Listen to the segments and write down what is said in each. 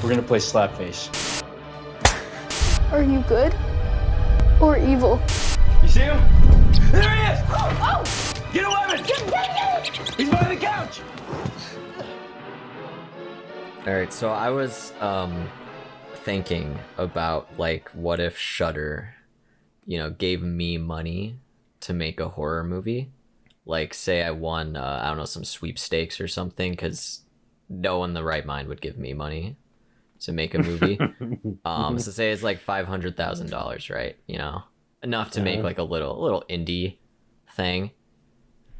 We're gonna play Slapface. Are you good or evil? You see him? There he is! Oh! Get away with it! Get! He's by the couch! Alright, so I was thinking about, like, what if Shudder, gave me money to make a horror movie? Like, say I won, I don't know, some sweepstakes or something, because no one in the right mind would give me money to make a movie. So say it's like $500,000, right? Enough to make like a little indie thing.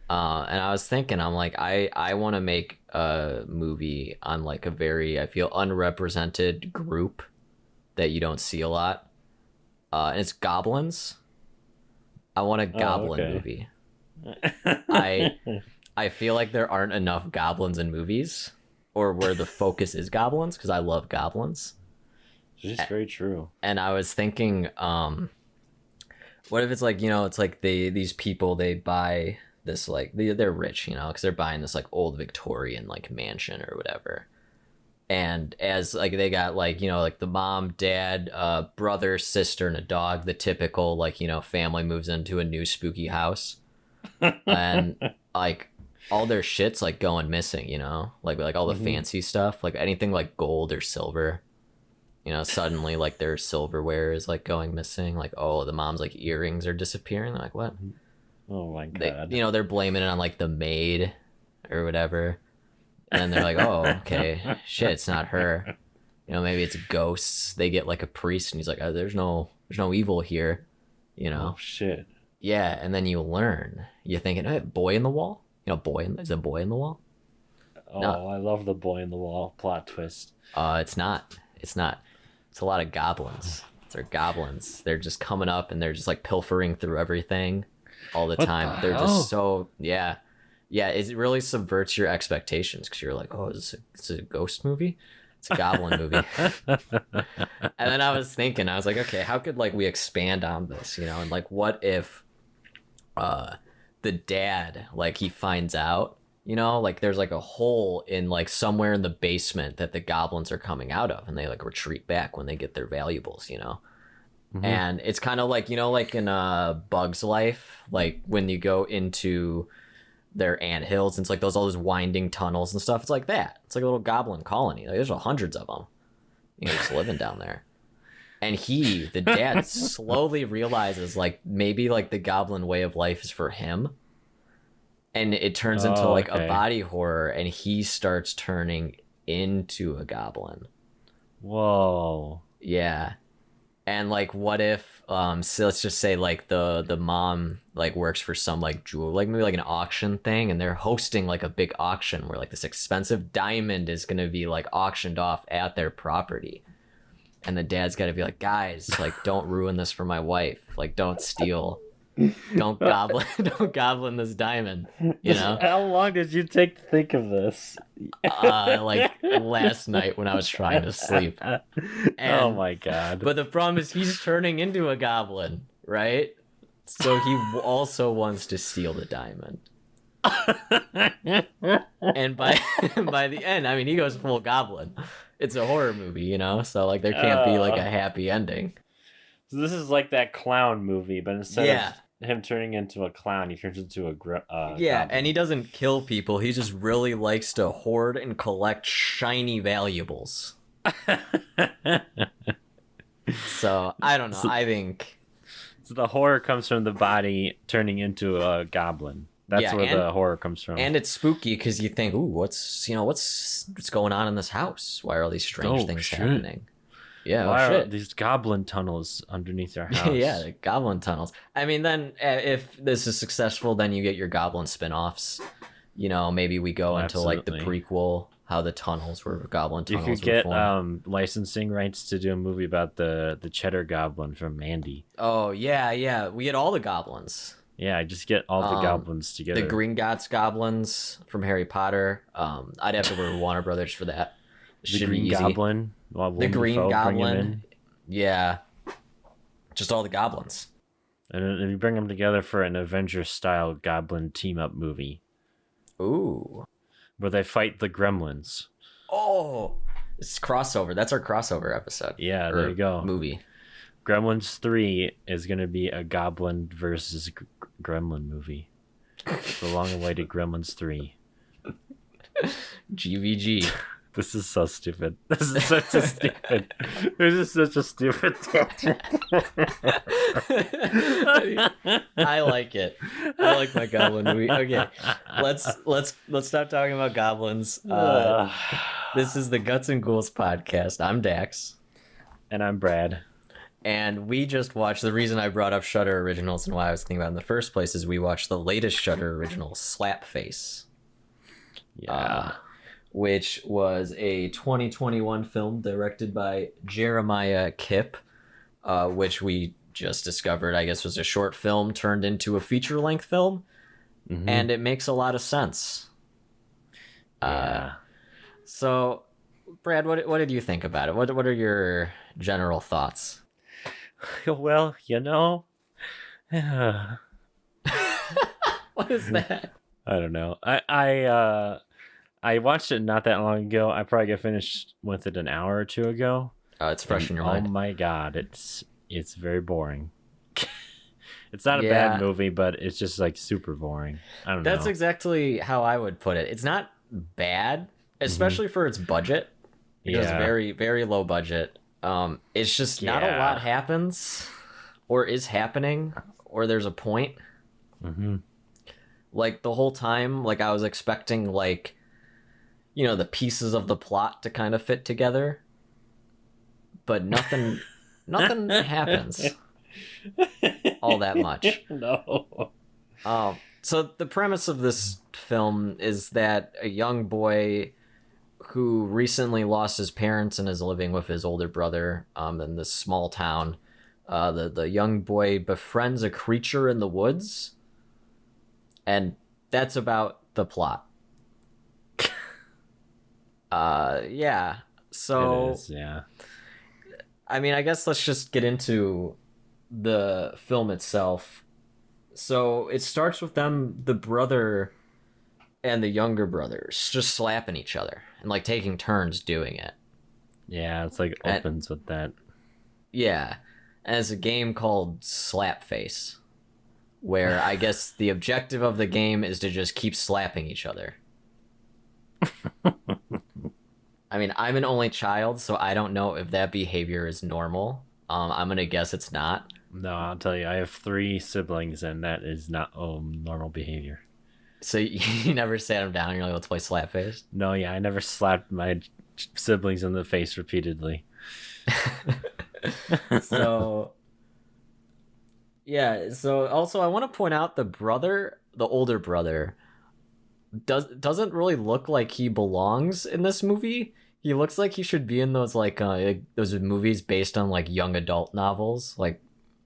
And I was thinking, I'm like, I want to make a movie on like a very, I feel, unrepresented group that you don't see a lot. And it's goblins. I want a goblin movie. I feel like there aren't enough goblins in movies, or where the focus is goblins, because I love goblins. It's very true. And I was thinking, what if it's like, it's like these people, they buy this, like, they're rich, because they're buying this like old Victorian like mansion or whatever. And as like they got like, like the mom, dad, brother, sister, and a dog, the typical like, family moves into a new spooky house. And like all their shit's like going missing, like all the fancy stuff, like anything like gold or silver, suddenly like their silverware is like going missing. Like, oh, the mom's like earrings are disappearing. They're like, what? Oh my god. They're blaming it on like the maid or whatever. And then they're like, oh, okay, shit, it's not her. Maybe it's ghosts. They get like a priest and he's like, oh, there's no evil here, Oh shit. Yeah, and then you learn. You're thinking, hey, boy in the wall? Is a boy in the wall? Oh, No. I love the boy in the wall plot twist. It's not. It's not. It's a lot of goblins. They're goblins. They're just coming up and they're just like pilfering through everything all the time. They're just so, yeah. Yeah, it really subverts your expectations because you're like, oh, is this a ghost movie? It's a goblin movie. And then I was thinking, I was like, okay, how could like we expand on this, and like what if the dad, like he finds out, like there's like a hole in like somewhere in the basement that the goblins are coming out of, and they like retreat back when they get their valuables, Mm-hmm. And it's kind of like, like in Bug's Life, like when you go into their anthills, and it's like all those winding tunnels and stuff. It's like that. It's like a little goblin colony. Like there's hundreds of them, just living down there. And the dad, slowly realizes like maybe like the goblin way of life is for him, and it turns into like a body horror, and he starts turning into a goblin. Whoa. Yeah. And like what if so let's just say like the mom like works for some like jewel, like maybe like an auction thing, and they're hosting like a big auction where like this expensive diamond is gonna be like auctioned off at their property. And the dad's got to be like, guys, like, don't ruin this for my wife. Like, don't steal. Don't goblin this diamond, How long did you take to think of this? Like last night when I was trying to sleep. Oh my god. But the problem is he's turning into a goblin, right? So he also wants to steal the diamond. And by the end, I mean, he goes full goblin. It's a horror movie, so like there can't be like a happy ending. So this is like that clown movie, but instead of him turning into a clown, he turns into a goblin. And he doesn't kill people. He just really likes to hoard and collect shiny valuables. So I don't know. I think so. The horror comes from the body turning into a goblin. That's where the horror comes from. And it's spooky because you think, ooh, what's going on in this house? Why are all these strange things happening? Yeah, why are these goblin tunnels underneath our house? Yeah, the goblin tunnels. I mean, then if this is successful, then you get your goblin spin-offs. Maybe we go into like the prequel, how the tunnels were goblin tunnels. You could get licensing rights to do a movie about the cheddar goblin from Mandy. Oh yeah, we get all the goblins. Yeah, just get all the goblins together. The Green Gots goblins from Harry Potter. I'd have to go to Warner Brothers for that. The Green Goblin. The Green Goblin. Yeah. Just all the goblins. And then you bring them together for an Avengers-style goblin team-up movie. Ooh. Where they fight the gremlins. Oh, It's crossover. That's our crossover episode. Yeah, there you go. Movie. Gremlins 3 is going to be a goblin versus gremlin movie. The long-awaited Gremlins 3. GVG. This is so stupid. This is such a stupid. This is such a stupid tangent. I like it. I like my goblin movie. Okay, let's stop talking about goblins. This is the Guts and Ghouls podcast. I'm Dax, and I'm Brad. And we just watched. The reason I brought up Shudder Originals and why I was thinking about it in the first place is we watched the latest Shudder Original, Slapface. Yeah. Which was a 2021 film directed by Jeremiah Kipp, which we just discovered, I guess, was a short film turned into a feature-length film, and it makes a lot of sense. Yeah. So, Brad, what did you think about it? What are your general thoughts? Well, you know, What is that? I don't know. I watched it not that long ago. I probably got finished with it an hour or two ago. It's fresh in your mind. Oh my god, it's very boring. It's not a bad movie, but it's just like super boring. I don't know. That's exactly how I would put it. It's not bad, especially for its budget. It was very, very low budget. It's just not a lot happens, or is happening, or there's a point. Like the whole time, like I was expecting, like, you know, the pieces of the plot to kind of fit together, but nothing happens all that much. No. So the premise of this film is that a young boy who recently lost his parents and is living with his older brother in this small town, the young boy befriends a creature in the woods, and that's about the plot. Yeah. So It is, yeah. I mean, I guess let's just get into the film itself. So it starts with them, the brother and the younger brothers, just slapping each other and like taking turns doing it. Yeah, it's like opens with that. Yeah. And it's a game called Slapface, where I guess the objective of the game is to just keep slapping each other. I mean, I'm an only child, so I don't know if that behavior is normal. I'm gonna guess it's not. No, I'll tell you, I have 3 siblings, and that is not normal behavior. So you never sat them down and you're like, let's play Slapface? No, yeah, I never slapped my siblings in the face repeatedly. So, yeah, so also I want to point out the older brother, doesn't really look like he belongs in this movie. He looks like he should be in those those movies based on like young adult novels, like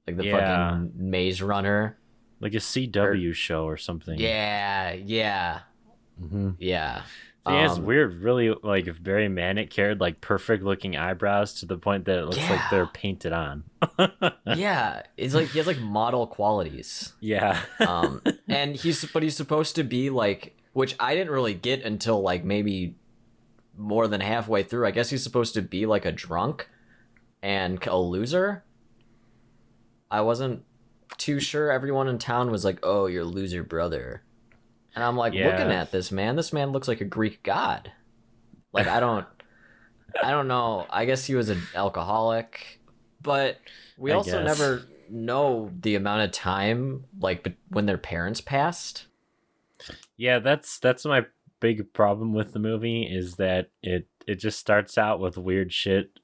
the fucking Maze Runner, like a CW show or something. Yeah. Yeah. He has weird, really like very manic haired, like perfect looking eyebrows to the point that it looks like they're painted on. Yeah, it's like he has like model qualities. Yeah. And he's supposed to be like, which I didn't really get until like maybe more than halfway through. I guess he's supposed to be like a drunk and a loser. I wasn't too sure. Everyone in town was like, "Oh, you're a loser, brother." And I'm like, looking at this man looks like a Greek god. Like, I don't know. I guess he was an alcoholic, but we also never know the amount of time, like, when their parents passed. Yeah, that's my big problem with the movie, is that it just starts out with weird shit,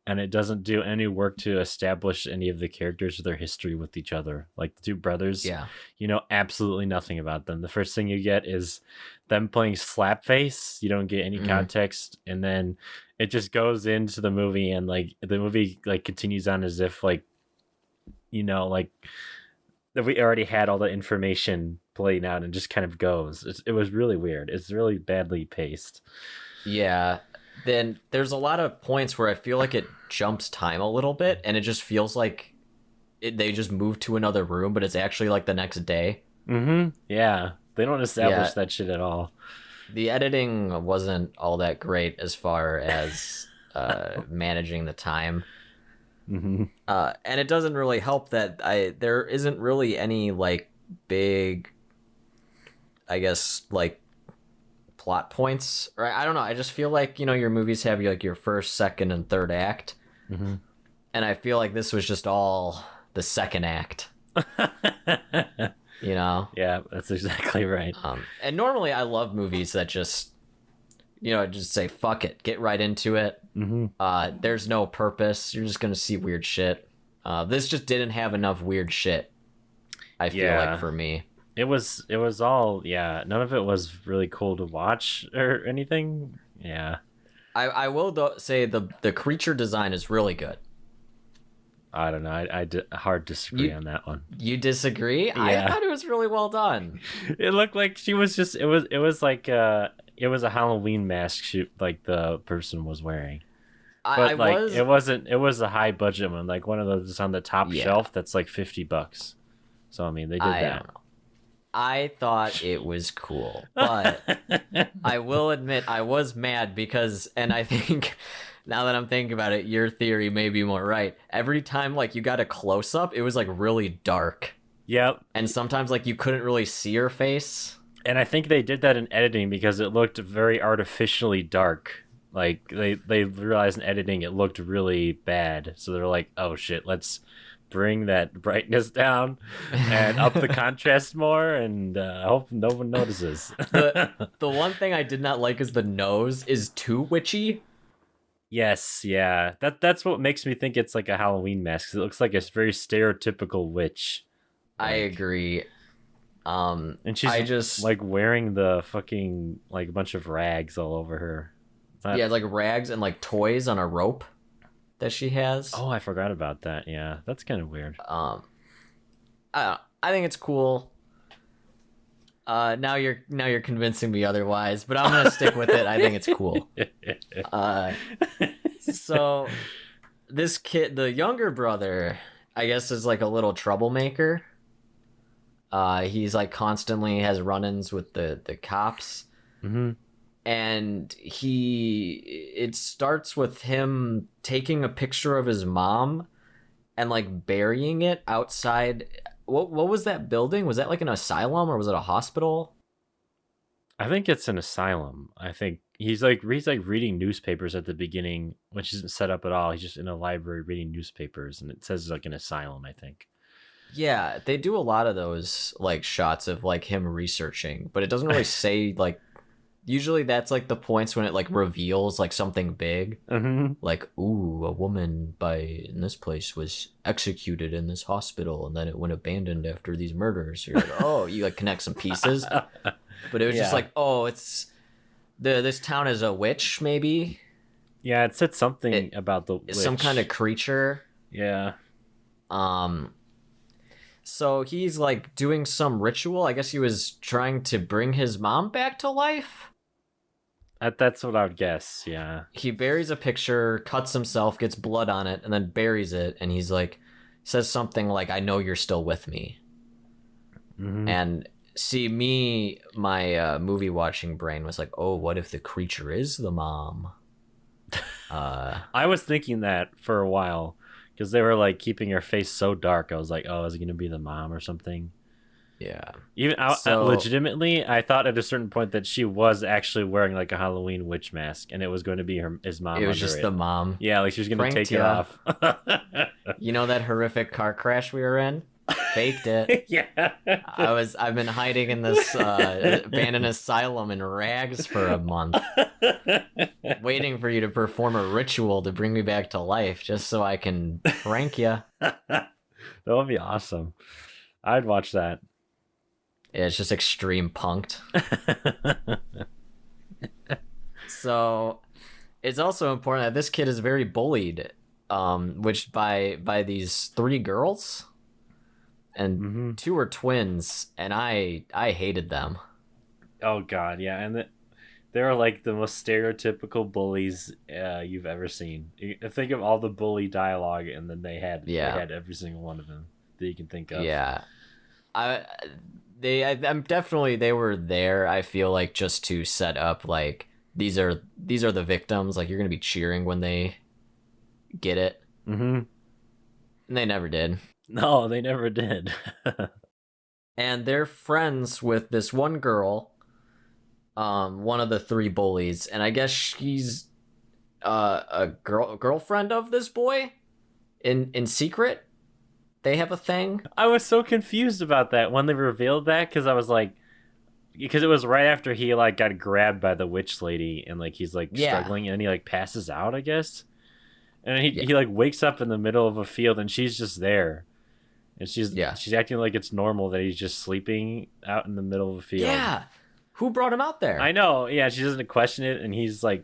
and it doesn't do any work to establish any of the characters or their history with each other. Like the 2 brothers, you know absolutely nothing about them. The first thing you get is them playing Slapface. You don't get any context, and then it just goes into the movie, and like the movie like continues on as if like, you know, like that we already had all the information playing out, and just kind of goes. It was really weird. It's really badly paced. Yeah. Then there's a lot of points where I feel like it jumps time a little bit, and it just feels like they just moved to another room, but it's actually like the next day. Yeah, they don't establish that shit at all. The editing wasn't all that great as far as managing the time. Mm-hmm. And it doesn't really help that there isn't really any like big, I guess, like plot points, right? I don't know. I just feel like, you know, your movies have like your first, second, and third act, Mm-hmm. and I feel like this was just all the second act. You know? Yeah, that's exactly right. And normally I love movies that just, you know, just say fuck it, get right into it. Mm-hmm. There's no purpose. You're just gonna see weird shit. This just didn't have enough weird shit, I feel like, for me. It was all, yeah, none of it was really cool to watch or anything. Yeah. I will say the creature design is really good. I don't know. I hard disagree on that one. You disagree? Yeah. I thought it was really well done. It looked like she was just, it was like it was a Halloween mask like the person was wearing. But it was a high budget one, like one of those on the top shelf that's like $50. So I mean, they did that. Don't know. I thought it was cool, but I will admit I was mad because, and I think now that I'm thinking about it, your theory may be more right. Every time like you got a close up, it was like really dark. Yep. And sometimes like you couldn't really see her face. And I think they did that in editing because it looked very artificially dark. Like they realized in editing it looked really bad. So they're like, oh shit, let's bring that brightness down and up the contrast more, and I hope no one notices. The one thing I did not like is the nose is too witchy. Yes, yeah. That's what makes me think it's like a Halloween mask. 'Cause it looks like a very stereotypical witch. I agree. And she's just like wearing the fucking like a bunch of rags all over her. Yeah, like rags and like toys on a rope that she has. Oh, I forgot about that. Yeah, that's kind of weird. I think it's cool. Now you're convincing me otherwise, but I'm gonna stick with it. I think it's cool. So this kid, the younger brother, I guess is like a little troublemaker. He's like constantly has run-ins with the cops. Mm-hmm. And it starts with him taking a picture of his mom and like burying it outside. What was that building? Was that like an asylum or was it a hospital? I think it's an asylum. I think he's like reading newspapers at the beginning, which isn't set up at all. He's just in a library reading newspapers, and it says like an asylum, I think. Yeah, they do a lot of those like shots of like him researching, but it doesn't really say like. Usually that's like the points when it like reveals like something big. Mm-hmm. Like, ooh, a woman in this place was executed in this hospital and then it went abandoned after these murders. You're like, oh, you like connect some pieces. But it was just like, oh, it's this town is a witch, maybe. Yeah, it said something about the witch. Some kind of creature. Yeah. So he's like doing some ritual. I guess he was trying to bring his mom back to life. That's what I would guess, yeah. He buries a picture, cuts himself, gets blood on it, and then buries it, and he's like, says something like, I know you're still with me. Mm-hmm. And see, my movie watching brain was like, oh, what if the creature is the mom? I was thinking that for a while, because they were like keeping her face so dark. I was like, oh, is it going to be the mom or something? Yeah. Even legitimately, I thought at a certain point that she was actually wearing like a Halloween witch mask, and it was going to be his mom. It was just the mom. Yeah, like she was going to take it off. You know that horrific car crash we were in? Faked it. Yeah. I've been hiding in this abandoned asylum in rags for a month, waiting for you to perform a ritual to bring me back to life, just so I can prank you. That would be awesome. I'd watch that. Yeah, it's just extreme punked. So it's also important that this kid is very bullied, which by these 3 girls, and 2 are twins, and I hated them. Oh god, yeah, and they're like the most stereotypical bullies you've ever seen. Think of all the bully dialogue, and then they had every single one of them that you can think of. Yeah, I'm definitely, they were there, I feel like, just to set up like these are the victims. Like, you're gonna be cheering when they get it. Mm-hmm. And they never did. No, they never did. And they're friends with this one girl, one of the three bullies, and I guess she's a girlfriend of this boy in secret. They have a thing. I was so confused about that when they revealed that, because I was like, because it was right after he like got grabbed by the witch lady and like he's like struggling and he like passes out, I guess. And he like wakes up in the middle of a field and she's just there. And she's acting like it's normal that he's just sleeping out in the middle of a field. Yeah. Who brought him out there? I know. Yeah, she doesn't question it, and he's like,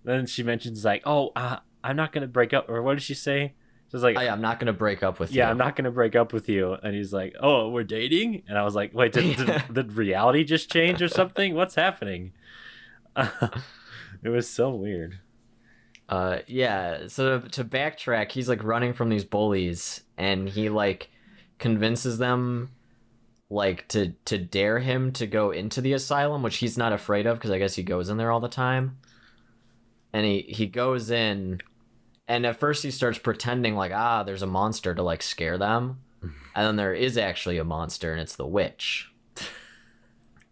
then she mentions like, "Oh, I'm not gonna break up," or what did she say? She's like, I'm not gonna break up with you. Yeah, I'm not gonna break up with you. And he's like, "Oh, we're dating?" And I was like, "Wait, did reality just change or something? What's happening?" It was so weird. Yeah. So to backtrack, he's like running from these bullies, and he like convinces them like to dare him to go into the asylum, which he's not afraid of because I guess he goes in there all the time. And he goes in, and at first he starts pretending like, there's a monster to like scare them. And then there is actually a monster, and it's the witch.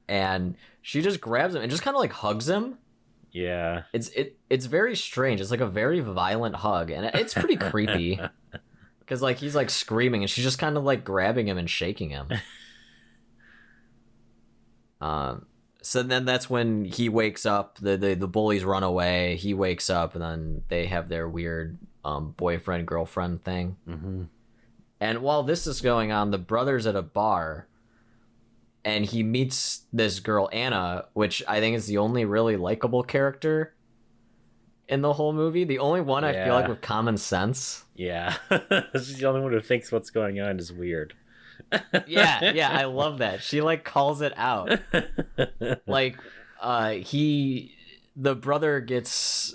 And she just grabs him and just kind of like hugs him. Yeah. It's very strange. It's like a very violent hug, and it's pretty creepy. Because like he's like screaming, and she's just kind of like grabbing him and shaking him. So then that's when he wakes up. The bullies run away. He wakes up, and then they have their weird boyfriend girlfriend thing. Mm-hmm. And while this is going on, the brother's at a bar, and he meets this girl Anna, which I think is the only really likable character in the whole movie. The only one I feel like with common sense. Yeah, she's the only one who thinks what's going on is weird. yeah, I love that. She like calls it out. Like, the brother gets,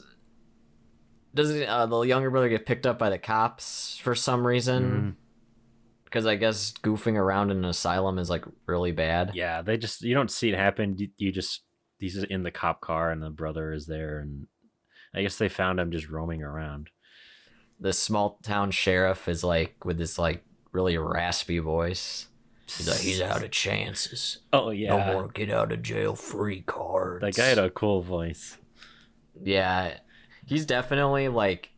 the younger brother get picked up by the cops for some reason? Because I guess goofing around in an asylum is like really bad. Yeah, you don't see it happen. He's just in the cop car and the brother is there, and I guess they found him just roaming around. The small town sheriff is like with this like really raspy voice. He's like, he's out of chances. Oh yeah, no more get out of jail free cards. That guy had a cool voice. Yeah, he's definitely like,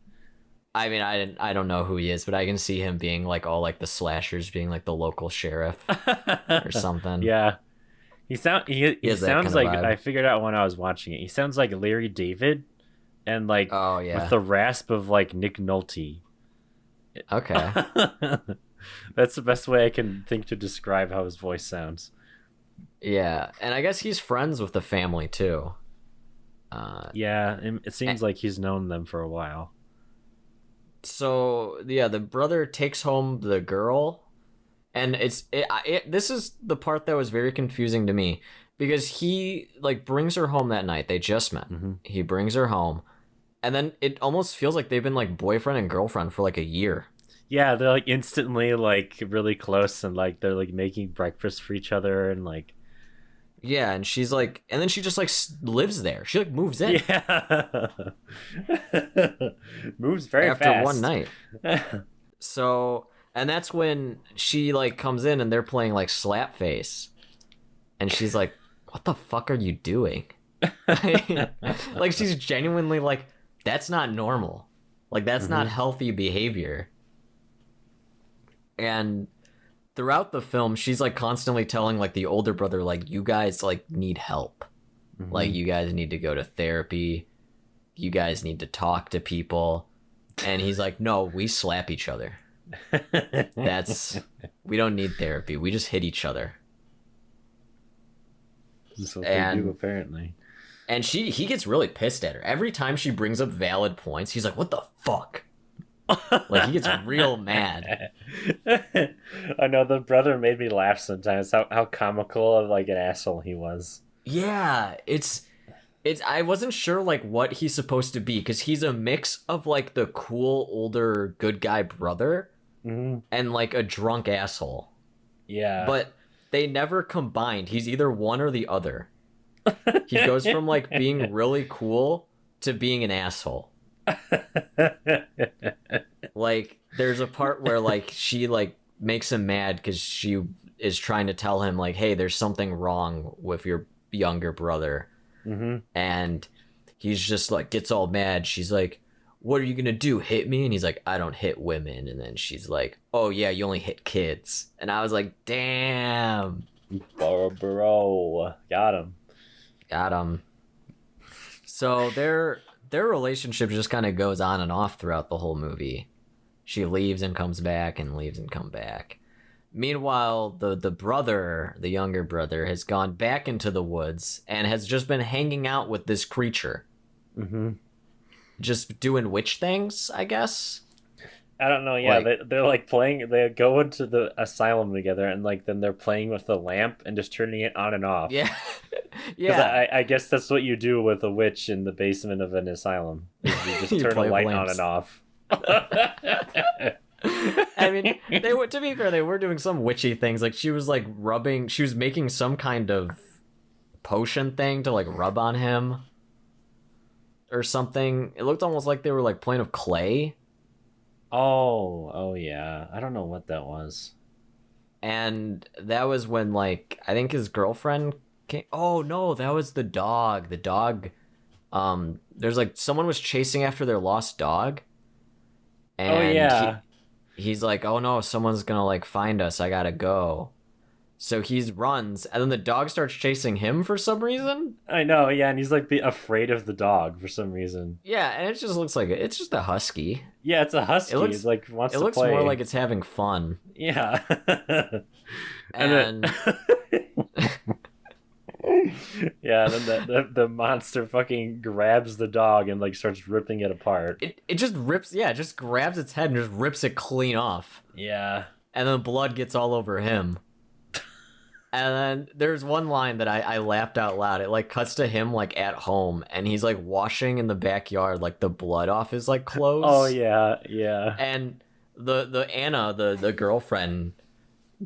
I mean, I don't know who he is, but I can see him being like all like the slashers being like the local sheriff or something. Yeah, he sounds like vibe. I figured out when I was watching it. He sounds like Larry David, and like with the rasp of like Nick Nolte. Okay. That's the best way I can think to describe how his voice sounds. Yeah, and I guess he's friends with the family too. Yeah, it seems like he's known them for a while. So yeah, the brother takes home the girl, and this is the part that was very confusing to me, because he like brings her home that night. They just met. Mm-hmm. He brings her home, and then it almost feels like they've been like boyfriend and girlfriend for like a year. Yeah, they're like instantly like really close, and like they're like making breakfast for each other, and like yeah, and she's like, and then she just like lives there. She like moves in. Yeah. Moves very after fast. one night. So, and that's when she like comes in and they're playing like Slapface, and she's like, what the fuck are you doing? Like she's genuinely like, that's not normal. Like that's not healthy behavior. And throughout the film, she's like constantly telling like the older brother, like, you guys like need help. Like you guys need to go to therapy. You guys need to talk to people. And he's like, no, we slap each other. We don't need therapy. We just hit each other. That's what they do, apparently. And he gets really pissed at her. Every time she brings up valid points, he's like, what the fuck? Like, he gets real mad. I know, the brother made me laugh sometimes, how comical of like an asshole he was. Yeah, it's I wasn't sure like what he's supposed to be, because he's a mix of like the cool older good guy brother and like a drunk asshole. Yeah. But they never combined. He's either one or the other. He goes from like being really cool to being an asshole. Like there's a part where like she like makes him mad because she is trying to tell him like, hey, there's something wrong with your younger brother. And he's just like gets all mad. She's like, what are you gonna do, hit me? And he's like, I don't hit women. And then she's like, oh yeah, you only hit kids. And I was like, damn, bro, got him. So their relationship just kind of goes on and off throughout the whole movie. She leaves and comes back and leaves and come back. Meanwhile, the younger brother, has gone back into the woods and has just been hanging out with this creature. Just doing witch things, I guess. I don't know. Yeah, Like- they're like playing. They go into the asylum together, and like then they're playing with the lamp and just turning it on and off. Yeah. 'Cause Yeah. I guess that's what you do with a witch in the basement of an asylum. Is you just You turn a play with light on lamps. and off. I mean, they were, to be fair, they were doing some witchy things. Like she was like she was making some kind of potion thing to like rub on him or something. It looked almost like they were like playing with clay. Oh yeah. I don't know what that was. And that was when like I think his girlfriend came. Oh no, that was the dog. The dog. There's like someone was chasing after their lost dog. And Oh yeah. he's like, oh no, someone's gonna like find us. I gotta go. So he runs, and then the dog starts chasing him for some reason. I know. Yeah, and he's like afraid of the dog for some reason. Yeah, and it just looks like it's just a husky. Yeah, it's a husky. It looks- It like wants It to looks play. more like it's having fun. Yeah. And yeah, and then the monster fucking grabs the dog and like starts ripping it apart. it just rips. Yeah, it just grabs its head and just rips it clean off. Yeah. And then blood gets all over him. And then there's one line that I laughed out loud. It like cuts to him like at home, and he's like washing in the backyard like the blood off his like clothes. Oh yeah, yeah. And the Anna, the girlfriend,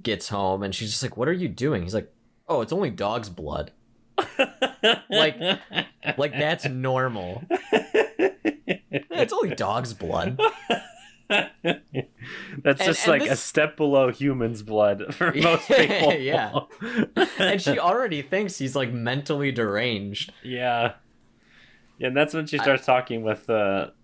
gets home, and she's just like, "What are you doing?" He's like, "Oh, it's only dog's blood." like that's normal. It's only dog's blood. That's just and like a this- step below human's blood for most people. Yeah. And she already thinks he's like mentally deranged. Yeah. Yeah, and that's when she starts talking with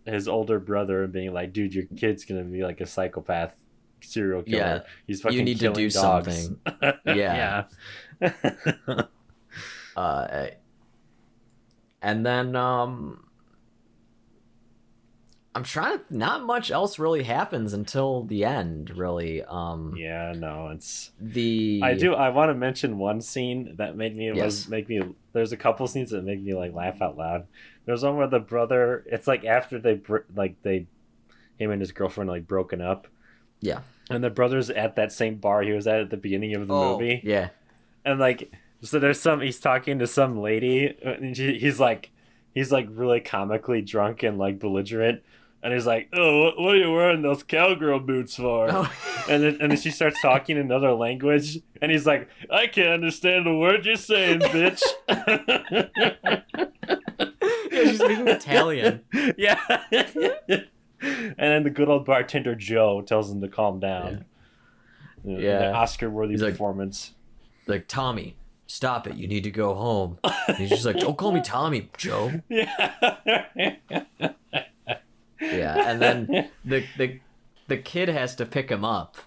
his older brother and being like, dude, your kid's gonna be like a psychopath serial killer. Yeah. He's fucking You need to killing do dogs. something. Yeah. Yeah. And then I'm trying to. Not much else really happens until the end. Really. Yeah, no, it's The I want to mention one scene that made me Yes. there's a couple scenes that make me like laugh out loud. There's one where the brother, it's like after him and his girlfriend like broken up, Yeah. and the brother's at that same bar he was at the beginning of the movie. Yeah. And like, so he's talking to some lady, and he's like really comically drunk and like belligerent, and he's like, "Oh, what are you wearing those cowgirl boots for?" Oh. And then she starts talking another language, and he's like, "I can't understand a word you're saying, bitch." Yeah, she's speaking Italian. Yeah. And then the good old bartender Joe tells him to calm down. Yeah. The Oscar-worthy He's like- performance. Like, Tommy, stop it. You need to go home. And he's just like, don't call me Tommy, Joe. Yeah. Yeah. And then the kid has to pick him up.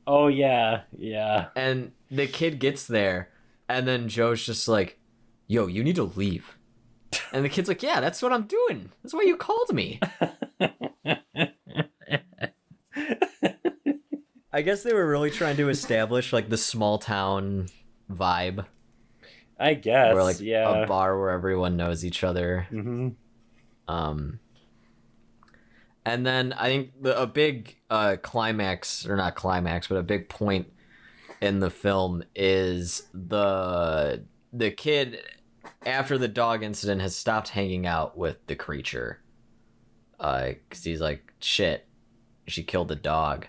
Oh yeah, yeah. And the kid gets there, and then Joe's just like, yo, you need to leave. And the kid's like, yeah, that's what I'm doing. That's why you called me. I guess they were really trying to establish like the small town vibe, I guess. where like yeah. a bar where everyone knows each other. Mm-hmm. And then I think a big climax, or not climax, but a big point in the film is the kid, after the dog incident, has stopped hanging out with the creature. 'Cause he's like, shit, she killed the dog.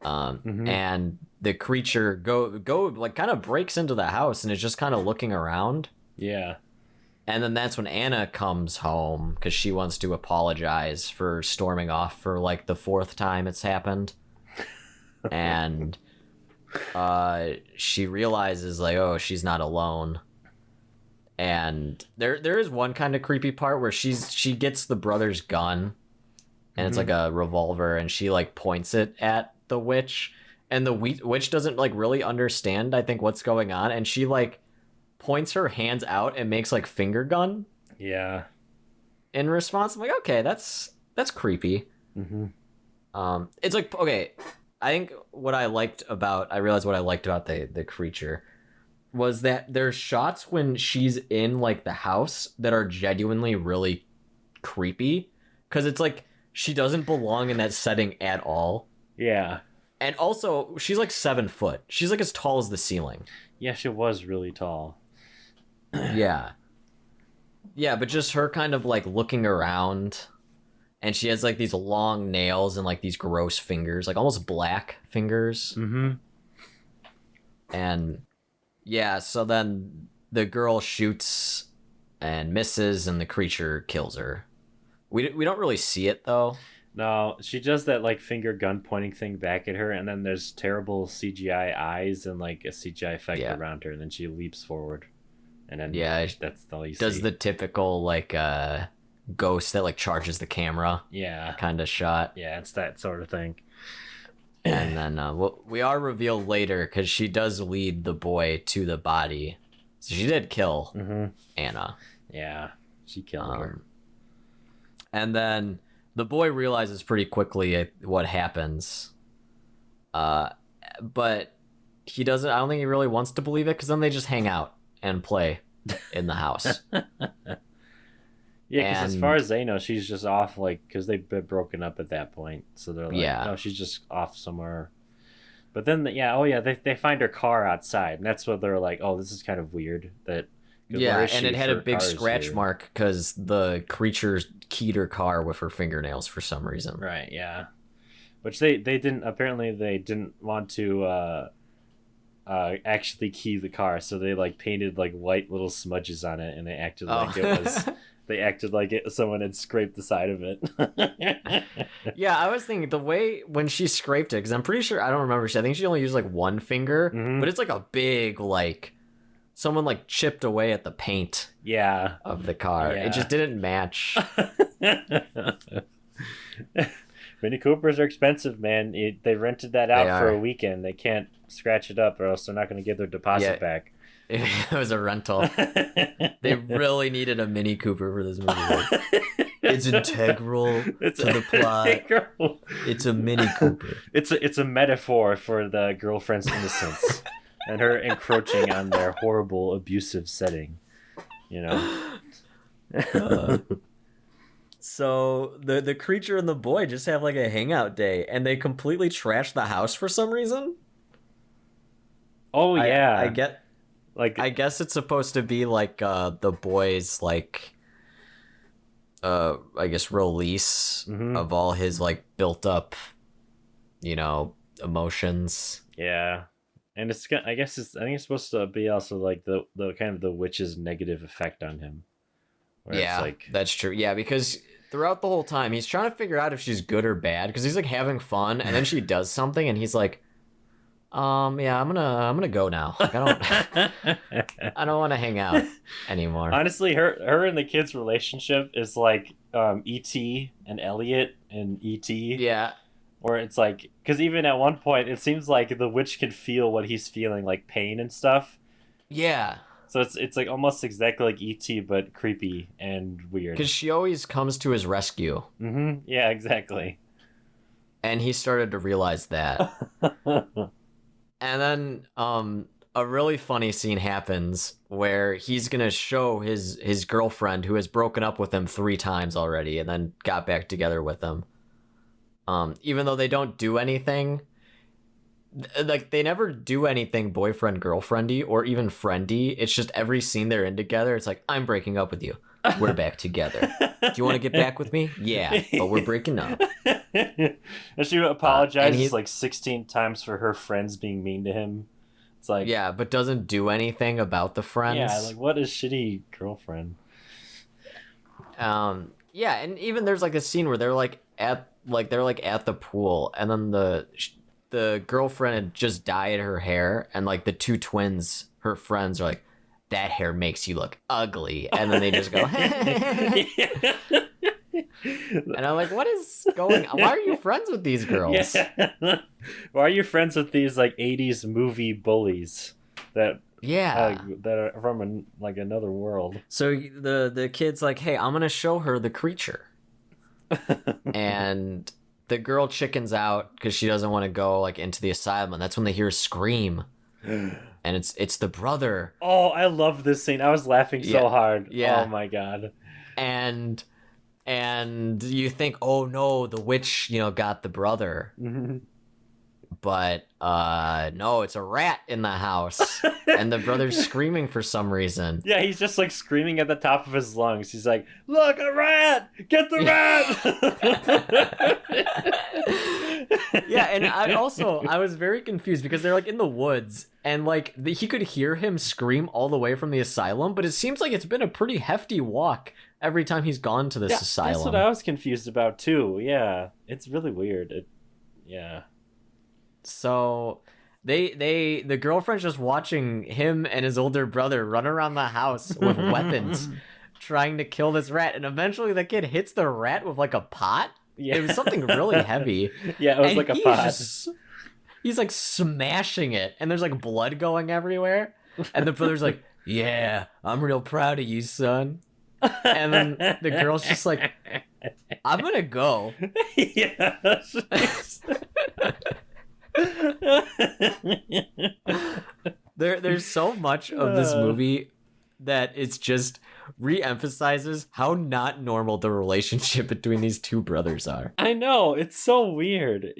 And the creature go like kind of breaks into the house and is just kind of looking around, Yeah. And then that's when Anna comes home because she wants to apologize for storming off for like the 4th time it's happened. And she realizes like, oh, she's not alone. And there is one kind of creepy part where she gets the brother's gun, and it's like a revolver, and she like points it at the witch, and the witch doesn't like really understand, I think, what's going on, and she like points her hands out and makes like finger gun. Yeah. In response, I'm like, okay, that's creepy. It's like, okay, I think I realized what I liked about the creature was that there's shots when she's in like the house that are genuinely really creepy, because it's like she doesn't belong in that setting at all. Yeah. And also she's like 7 foot. She's like as tall as the ceiling. Yeah, she was really tall. Yeah, but just her kind of like looking around, and she has like these long nails and like these gross fingers, like almost black fingers. And yeah, so then the girl shoots and misses, and the creature kills her. We don't really see it though. No, she does that like finger gun pointing thing back at her, and then there's terrible CGI eyes and like a CGI effect around her, and then she leaps forward, and then that's all you see. Does the typical like ghost that like charges the camera kind of shot. Yeah, it's that sort of thing. And then we are revealed later, because she does lead the boy to the body, so she did kill Anna. Yeah, she killed her. And then the boy realizes pretty quickly what happens, but he doesn't. I don't think he really wants to believe it, because then they just hang out and play in the house. Yeah, because as far as they know, she's just off, like, because they've been broken up at that point. So they're like, no, she's just off somewhere. But then, they find her car outside, and that's what they're like, oh, this is kind of weird. And it had a big scratch mark because the creature keyed her car with her fingernails for some reason. Right, yeah. Which they didn't want to actually key the car, so they like painted like white little smudges on it, and they acted like it was... They acted like someone had scraped the side of it. Yeah, I was thinking the way when she scraped it, because I'm pretty sure, I don't remember, I think she only used like one finger, but it's like a big, like, someone like chipped away at the paint of the car. It just didn't match. Mini Coopers are expensive, man. They rented that out for a weekend. They can't scratch it up, or else they're not going to get their deposit back. It was a rental. They really needed a Mini Cooper for this movie. It's integral to the plot. It's a Mini Cooper. It's a metaphor for the girlfriend's innocence and her encroaching on their horrible, abusive setting. You know. So the creature and the boy just have like a hangout day, and they completely trash the house for some reason. Oh yeah, I get. Like, I guess it's supposed to be like the boy's like I guess release of all his like built up, emotions. Yeah. And I think it's supposed to be also like the kind of the witch's negative effect on him. Yeah, that's true. Yeah, because throughout the whole time he's trying to figure out if she's good or bad, because he's like having fun, and then she does something and he's like, I'm gonna go now. Like, I don't want to hang out anymore. Honestly, her and the kid's relationship is like E.T. and Elliot and E.T. Yeah. Or it's like, because even at one point it seems like the witch can feel what he's feeling, like pain and stuff. Yeah. So it's like almost exactly like E.T. but creepy and weird. Because she always comes to his rescue. Yeah, exactly. And he started to realize that. And then a really funny scene happens where he's going to show his girlfriend, who has broken up with him 3 times already and then got back together with him. Even though they don't do anything, like they never do anything boyfriend-girlfriendy or even friendy. It's just every scene they're in together, it's like, I'm breaking up with you. We're back together. Do you want to get back with me? Yeah, but we're breaking up. And she apologizes like 16 times for her friends being mean to him. It's like, yeah, but doesn't do anything about the friends. yeah, like what a shitty girlfriend. Yeah, and even there's like a scene where they're at the pool, and then the girlfriend had just dyed her hair, and like the two twins, her friends, are like, that hair makes you look ugly, and then they just go and I'm like, what is going on? Why are you friends with these girls? Yeah. Why are you friends with these like 80s movie bullies that that are from another world? So the kid's like, hey, I'm gonna show her the creature. And the girl chickens out because she doesn't want to go like into the asylum, and that's when they hear a scream. And it's the brother. Oh, I love this scene. I was laughing so hard. Yeah. Oh my god. And you think, oh no, the witch, got the brother. But no, it's a rat in the house. And the brother's screaming for some reason. Yeah, he's just like screaming at the top of his lungs. He's like, look, a rat! Get the rat! Yeah, and I was very confused because they're like in the woods, and like he could hear him scream all the way from the asylum, but it seems like it's been a pretty hefty walk every time he's gone to this asylum. That's what I was confused about too. Yeah, it's really weird. Yeah. So the girlfriend's just watching him and his older brother run around the house with weapons trying to kill this rat, and eventually the kid hits the rat with like a pot. Yeah. It was something really heavy. Yeah, it was like a pot. He's like smashing it, and there's like blood going everywhere, and the brother's like, yeah, I'm real proud of you, son. And then the girl's just like, I'm gonna go. Yeah. There's so much of this movie that it's just re-emphasizes how not normal the relationship between these two brothers are. I know, it's so weird.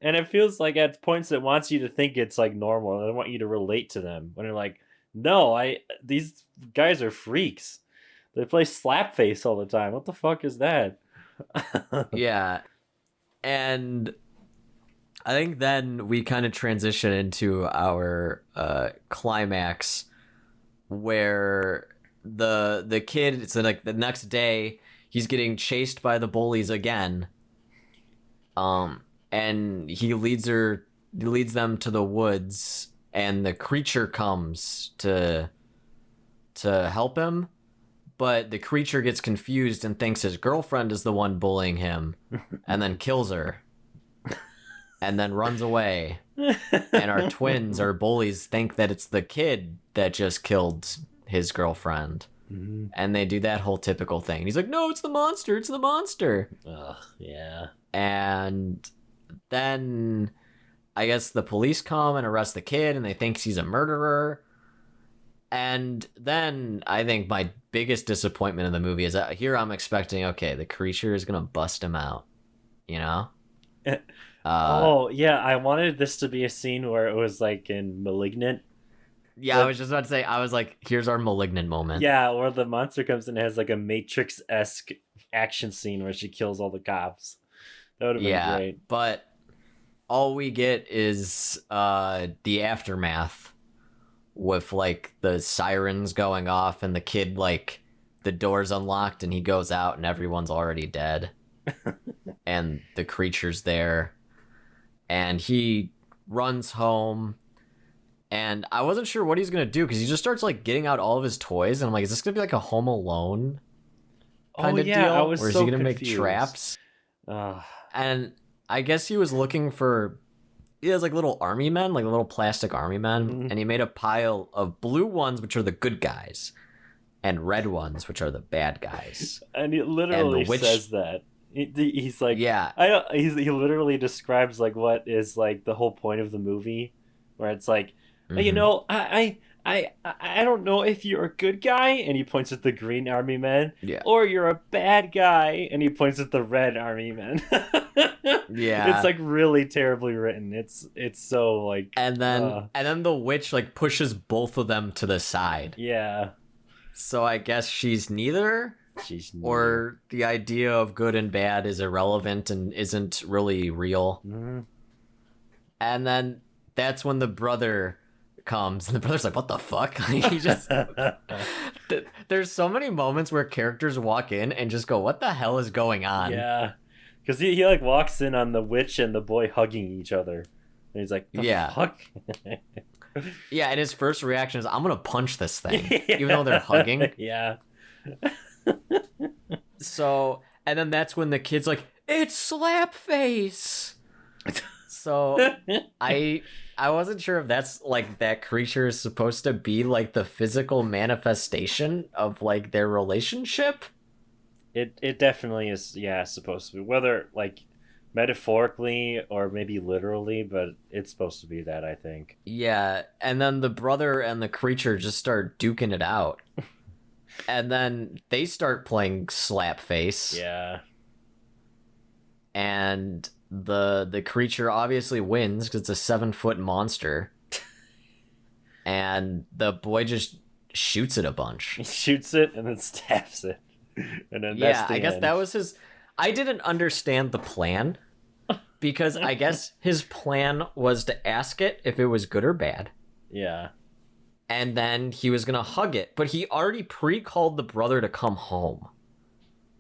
And it feels like at points it wants you to think it's like normal, and I want you to relate to them. When you're like, no, these guys are freaks. They play Slapface all the time. What the fuck is that? Yeah. And I think then we kind of transition into our climax where the kid, it's like the next day, he's getting chased by the bullies again. And he leads them to the woods, and the creature comes to help him. But the creature gets confused and thinks his girlfriend is the one bullying him, and then kills her. And then runs away. And our twins, our bullies, think that it's the kid that just killed his girlfriend. Mm-hmm. And they do that whole typical thing. He's like, no, it's the monster. It's the monster. Ugh, yeah. And then I guess the police come and arrest the kid, and they think he's a murderer. And then I think my biggest disappointment in the movie is that here I'm expecting, okay, the creature is going to bust him out, Oh, yeah, I wanted this to be a scene where it was like in Malignant. Yeah, I was just about to say, I was like, here's our Malignant moment. Yeah, where the monster comes and has like a Matrix-esque action scene where she kills all the cops. That would have been great. But all we get is the aftermath with like the sirens going off and the kid, like, the door's unlocked and he goes out and everyone's already dead. And the creature's there. And he runs home, and I wasn't sure what he's gonna do because he just starts like getting out all of his toys, and I'm like, is this gonna be like a Home Alone kind of deal? I was or is so he gonna confused. make traps? And I guess he was looking for, he has like little army men, like little plastic army men, and he made a pile of blue ones, which are the good guys, and red ones, which are the bad guys. And he literally says that. He's like, yeah, he literally describes like what is like the whole point of the movie, where it's like, I don't know if you're a good guy, and he points at the green army men, or you're a bad guy, and he points at the red army men. Yeah, it's like really terribly written. It's so like, and then the witch like pushes both of them to the side. Yeah, so I guess she's neither. Or the idea of good and bad is irrelevant and isn't really real. Mm-hmm. And then that's when the brother comes, and the brother's like, what the fuck? He just there's so many moments where characters walk in and just go, what the hell is going on? Yeah, because he like walks in on the witch and the boy hugging each other, and he's like, the fuck? Yeah, and his first reaction is, I'm gonna punch this thing, even though they're hugging. Yeah. So, and then that's when the kid's like, it's Slapface. So I wasn't sure if that's like that creature is supposed to be like the physical manifestation of like their relationship. It definitely is, yeah, supposed to be, whether like metaphorically or maybe literally, but it's supposed to be that, I think. Yeah, and then the brother and the creature just start duking it out. And then they start playing Slapface. Yeah. And the creature obviously wins because it's a 7-foot monster. And the boy just shoots it a bunch. He shoots it and then stabs it. And then Yeah, I guess that was his... I didn't understand the plan. Because I guess his plan was to ask it if it was good or bad. Yeah. And then he was going to hug it. But he already pre-called the brother to come home.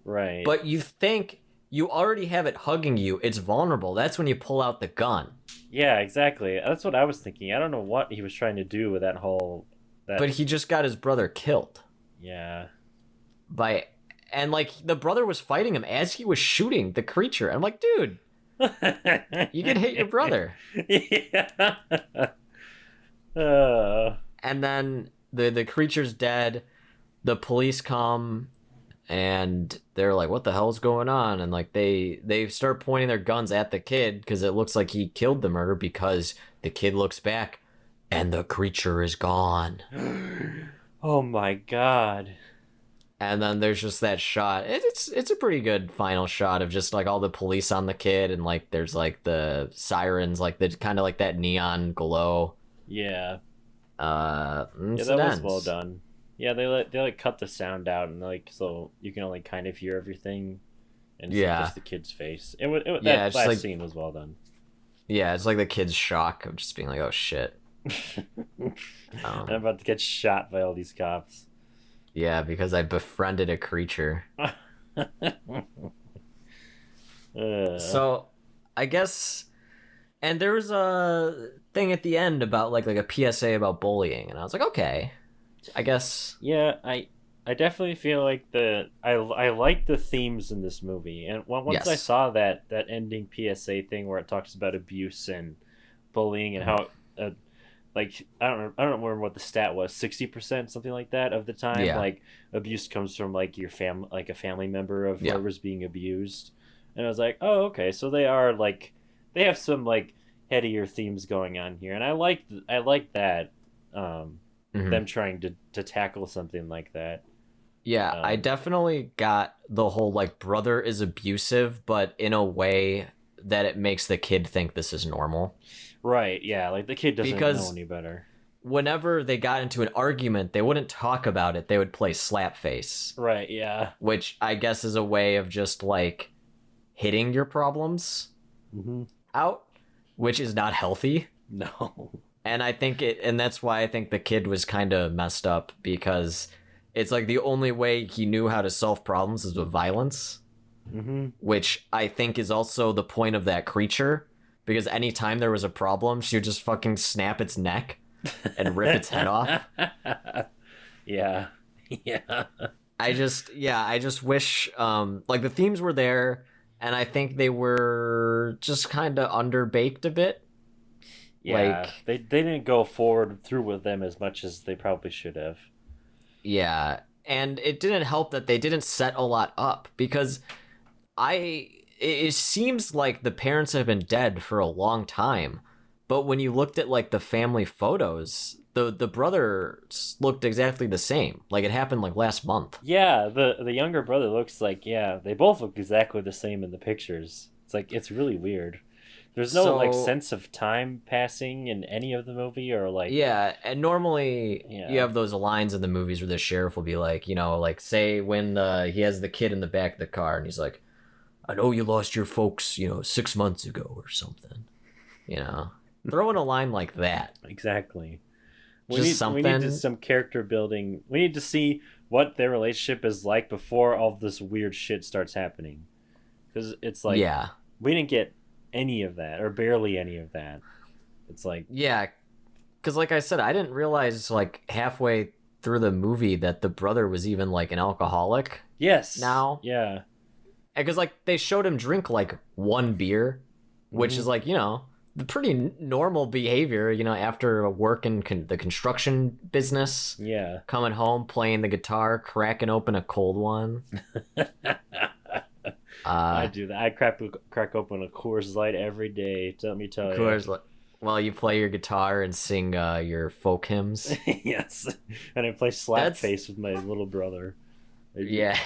Right. But you think you already have it hugging you. It's vulnerable. That's when you pull out the gun. Yeah, exactly. That's what I was thinking. I don't know what he was trying to do with that whole... But he just got his brother killed. Yeah. And like the brother was fighting him as he was shooting the creature. I'm like, dude, you can hit your brother. Yeah. And then the creature's dead. The police come and they're like, what the hell's going on? And like they start pointing their guns at the kid because it looks like he killed the murderer, because the kid looks back and the creature is gone. Oh my god. And then there's just that shot. It's a pretty good final shot of just like all the police on the kid, and like there's like the sirens, like the kind of like that neon glow. Yeah. Yeah, that was well done. Yeah, they cut the sound out, and like so you can only kind of hear everything, and see just the kid's face. That last scene was well done. Yeah, it's like the kid's shock of just being like, oh shit. I'm about to get shot by all these cops. Yeah, because I befriended a creature. So, I guess... And there was a thing at the end about, like a PSA about bullying, and I was like, okay, I guess... Yeah, I definitely feel like I like the themes in this movie, and once I saw that ending PSA thing where it talks about abuse and bullying and how... like I don't remember what the stat was, 60%, something like that, of the time like abuse comes from like your like a family member of whoever's being abused. And I was like, oh, okay, so they are like, they have some like headier themes going on here, and I like that them trying to tackle something like that. Yeah, I definitely got the whole like brother is abusive, but in a way that it makes the kid think this is normal. Right, yeah, like the kid doesn't know any better. Whenever they got into an argument, they wouldn't talk about it. They would play Slapface. Right, yeah. Which I guess is a way of just like hitting your problems out, which is not healthy. No. And I think and that's why I think the kid was kind of messed up, because it's like the only way he knew how to solve problems is with violence. Which I think is also the point of that creature, because anytime there was a problem, she would just fucking snap its neck and rip its head off. Yeah. I just wish like the themes were there, and I think they were just kind of underbaked a bit. Yeah, like they didn't go through with them as much as they probably should have. Yeah, and it didn't help that they didn't set a lot up, because it seems like the parents have been dead for a long time, but when you looked at like the family photos, the brother looked exactly the same. Like it happened like last month. Yeah, the younger brother looks like, they both look exactly the same in the pictures. It's like, it's really weird. There's no like sense of time passing in any of the movie, or like... Yeah, and normally you have those lines in the movies where the sheriff will be like, like say when he has the kid in the back of the car and he's like, I know you lost your folks, 6 months ago or something. Throw in a line like that. Exactly. We Just need something. some character building. We need to see what their relationship is like before all this weird shit starts happening. Because it's like Yeah. we didn't get any of that, or barely any of that. It's like Yeah. Because like I said, I didn't realize like halfway through the movie that the brother was even like an alcoholic. yes, Now. yeah, Because like they showed him drink like one beer, which is like, the pretty normal behavior, after work in the construction business, yeah. coming home, playing the guitar, cracking open a cold one. I do that. I crack open a Coors Light every day. Let me tell Of you. course, while you play your guitar and sing your folk hymns. Yes, and I play Slapface with my little brother. Yeah.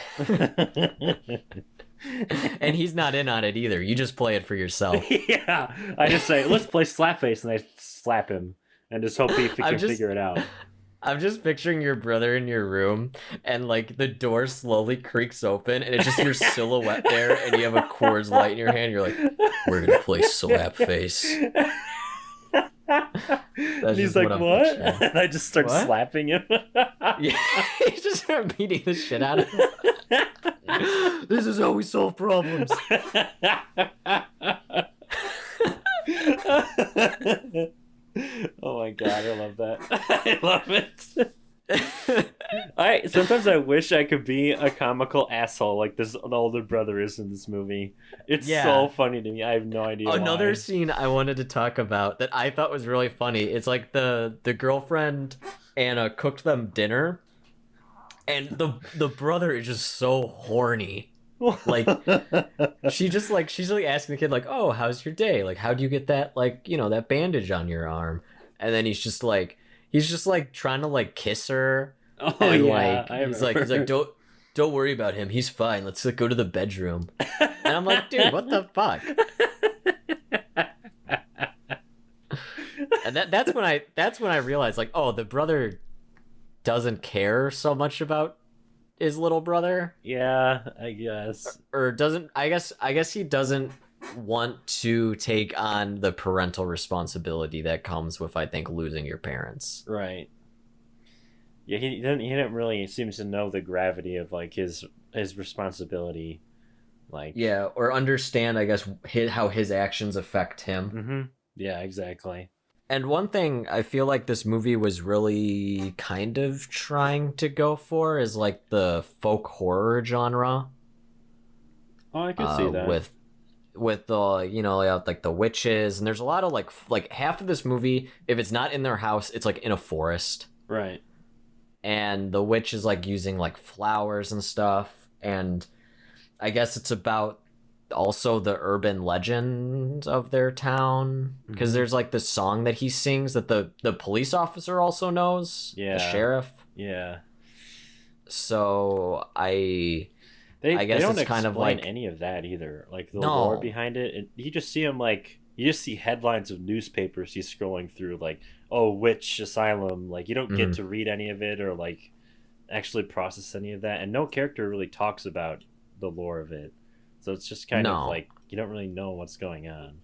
And he's not in on it either. You just play it for yourself. Yeah, I just say, let's play Slapface, and I slap him, and just hope he can figure it out. I'm just picturing your brother in your room, and like the door slowly creaks open, and it's just your silhouette there, and you have a Coors Light in your hand. You're like, we're gonna play Slapface. And he's like, what? And I just start slapping him. Yeah, you just start beating the shit out of him. This is how we solve problems. Oh my god, I love that. I love it. Sometimes I wish I could be a comical asshole like this an older brother is in this movie. It's so funny to me. I have no idea Another why. scene I wanted to talk about that I thought was really funny. It's like the girlfriend Anna cooked them dinner, and the brother is just so horny. Like she's like asking the kid like, oh, how's your day, like how'd you get that, like, that bandage on your arm? And then he's just like trying to like kiss her. Oh, and yeah, like he's like don't worry about him, he's fine, let's go to the bedroom. And I'm like, dude, what the fuck? And that's when I realized, like, oh, the brother doesn't care so much about his little brother. Yeah, I guess. Or doesn't, I guess he doesn't want to take on the parental responsibility that comes with, I think, losing your parents. Right. Yeah, he didn't really seem to know the gravity of like his responsibility. Like, yeah, or understand, I guess, how his actions affect him. Mm-hmm. Yeah, exactly. And one thing I feel like this movie was really kind of trying to go for is like the folk horror genre. Oh, I can see that. With the like the witches, and there's a lot of like half of this movie, if it's not in their house, it's like in a forest. Right. And the witch is like using like flowers and stuff, and I guess it's about also the urban legend of their town, because there's like this song that he sings that the police officer also knows. Yeah. The sheriff. Yeah. So I guess don't it's kind of explain like any of that either. Like the lore behind it, and you just see him like you just see headlines of newspapers he's scrolling through, like, oh, witch asylum. Like you don't get to read any of it or like actually process any of that, and no character really talks about the lore of it. So it's just kind of like you don't really know what's going on.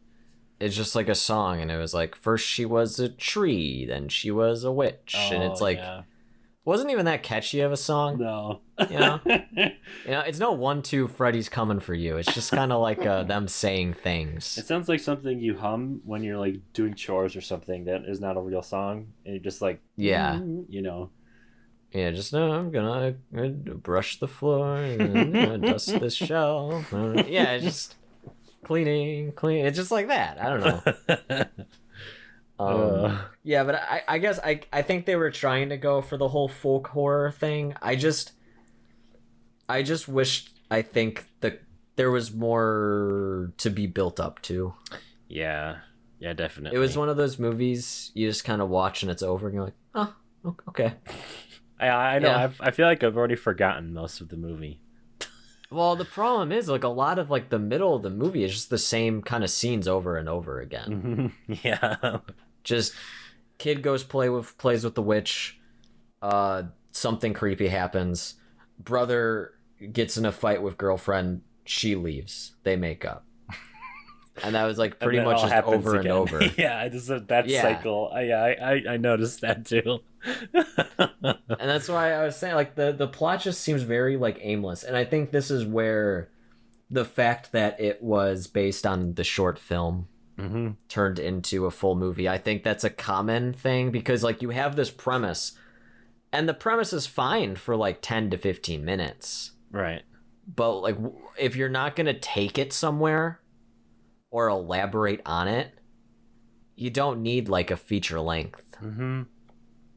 It's just like a song, and it was like, first she was a tree, then she was a witch, and it's like, wasn't even that catchy of a song. No. It's no 1-2 Freddy's coming for you. It's just kind of like them saying things. It sounds like something you hum when you're like doing chores or something that is not a real song, and you're just like, yeah, Yeah, just I'm gonna brush the floor and dust this shelf. Yeah, it's just cleaning. It's just like that. I don't know. Yeah, but I guess I think they were trying to go for the whole folk horror thing. I just wished, I think, that there was more to be built up to. Yeah, definitely. It was one of those movies you just kind of watch and it's over and you're like, oh, okay. I know. Yeah. I feel like I've already forgotten most of the movie. Well, the problem is, like, a lot of like the middle of the movie is just the same kind of scenes over and over again. Yeah. Just kid goes plays with the witch. Something creepy happens. Brother gets in a fight with girlfriend. She leaves. They make up. And that was like And pretty then it much all just happens over and again. over. Yeah, I just that Yeah. cycle. I noticed that too. And that's why I was saying like the plot just seems very like aimless. And I think this is where the fact that it was based on the short film Mm-hmm. turned into a full movie. I think that's a common thing because like you have this premise and the premise is fine for like 10 to 15 minutes. Right. But like if you're not going to take it somewhere or elaborate on it, you don't need like a feature length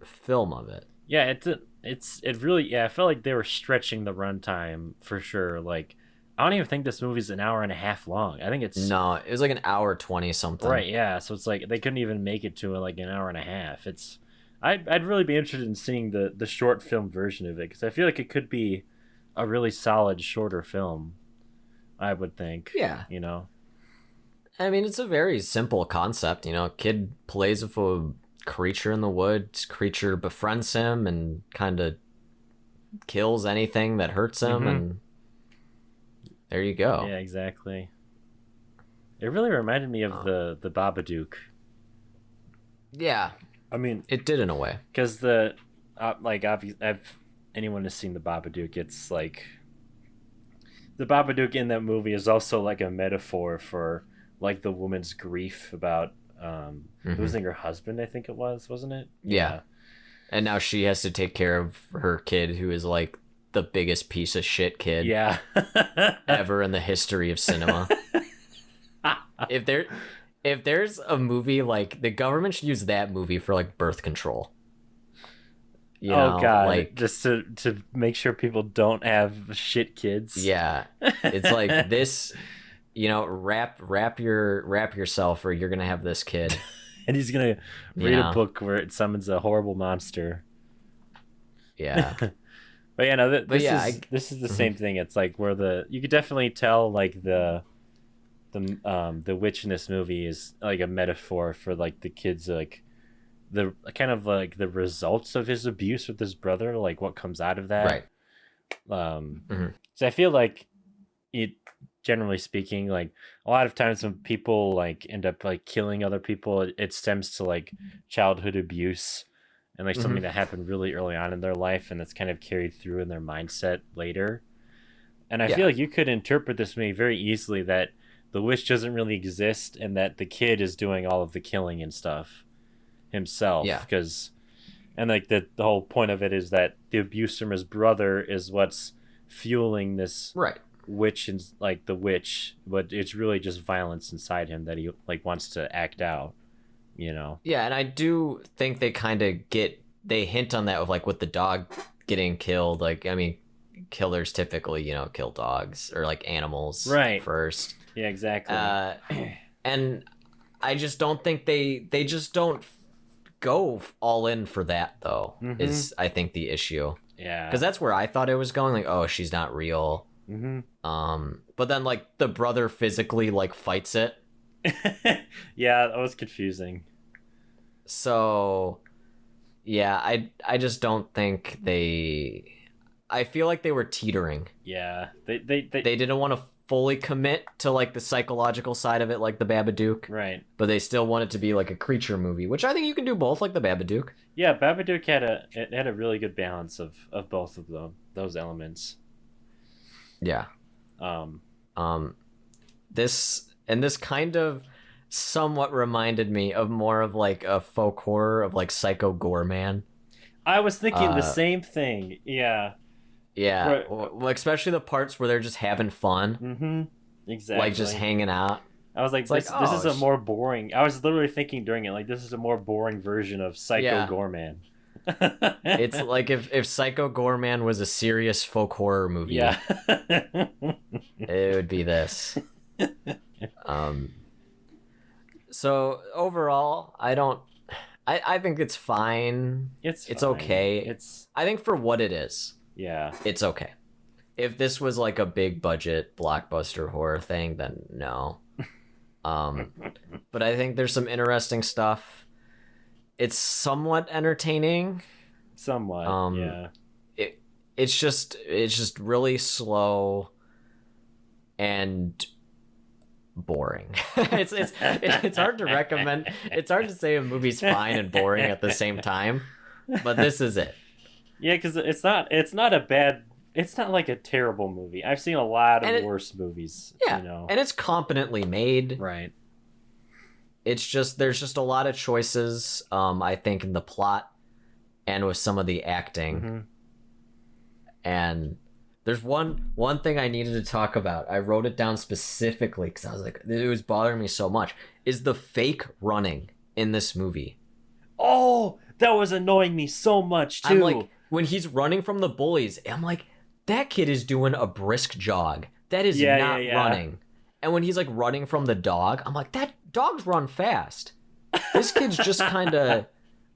film of it. Yeah, it really, yeah, I felt like they were stretching the runtime for sure. Like, I don't even think this movie's an hour and a half long. I think it's No, it was like an hour 20 something. right. Yeah, so it's like they couldn't even make it to like an hour and a half. I'd really be interested in seeing the short film version of it because I feel like it could be a really solid shorter film. I would think. Yeah. You know. I mean, it's a very simple concept. You know, a kid plays with a creature in the woods. Creature befriends him and kind of kills anything that hurts him, and there you go. Yeah, exactly. It really reminded me of the Babadook. Yeah, I mean, it did in a way. because the like I've anyone has seen the Babadook, it's like the Babadook in that movie is also like a metaphor for like the woman's grief about losing her husband. I think it wasn't it? Yeah. And now she has to take care of her kid, who is like the biggest piece of shit kid Yeah. ever in the history of cinema. If there's a movie, like, the government should use that movie for like birth control. You know, oh god! like, Just to make sure people don't have shit kids. yeah, it's like this. You know, wrap yourself, or you're gonna have this kid. And he's gonna read Yeah. a book where it summons a horrible monster. Yeah, But yeah, no, this yeah, is this is the same thing. It's like where you could definitely tell like the witch in this movie is like a metaphor for like the kids, like the kind of like the results of his abuse with his brother, like what comes out of that. right. So I feel like it, generally speaking, like a lot of times when people like end up like killing other people, it stems to like childhood abuse and like something that happened really early on in their life, and that's kind of carried through in their mindset later. And I feel like you could interpret this movie very easily that the witch doesn't really exist and that the kid is doing all of the killing and stuff himself. Yeah. Because, and like the whole point of it is that the abuse from his brother is what's fueling this Right. witch, and like the witch, but it's really just violence inside him that he like wants to act out, you know. Yeah, and I do think they kind of they hint on that with like with the dog getting killed. Like, I mean, killers typically, you know, kill dogs or like animals Right. first. Yeah, exactly. And I just don't think they just don't go all in for that though. Is I think the issue, Yeah, because that's where I thought it was going. Like, oh, she's not real. But then like the brother physically like fights it. yeah, that was confusing. So yeah, I just don't think I feel like they were teetering. Yeah, They didn't want to fully commit to like the psychological side of it, like the Babadook, right. but they still want it to be like a creature movie, which I think you can do both, like the Babadook. Yeah, Babadook had a really good balance of both of those elements. Yeah. This kind of somewhat reminded me of more of like a folk horror of like Psycho Goreman. I was thinking the same thing. Yeah. Yeah, Right. well, especially the parts where they're just having fun, Exactly. like just hanging out. I was like, It's like, this is oh, a more boring. I was literally thinking during it, like, this is a more boring version of Psycho Yeah. Goreman. It's like if Psycho Goreman was a serious folk horror movie, Yeah. it would be this. So overall, I think it's fine. It's It's fine. okay. I think for what it is, Yeah. it's okay. If this was like a big budget blockbuster horror thing, then no. But I think there's some interesting stuff. It's somewhat entertaining. Somewhat. Yeah. It's just really slow, and boring. It's hard to recommend. It's hard to say a movie's fine and boring at the same time, but this is it. Yeah, because it's not a bad. It's not like a terrible movie. I've seen a lot of worse movies. Yeah, you know? and it's competently made. Right. It's just there's just a lot of choices. I think in the plot and with some of the acting. Mm-hmm. And there's one thing I needed to talk about. I wrote it down specifically because I was like, it was bothering me so much. Is the fake running in this movie? Oh, that was annoying me so much too. I'm like, when he's running from the bullies, I'm like, that kid is doing a brisk jog. That is not running. And when he's like running from the dog, I'm like, that dogs run fast. This kid's just kind of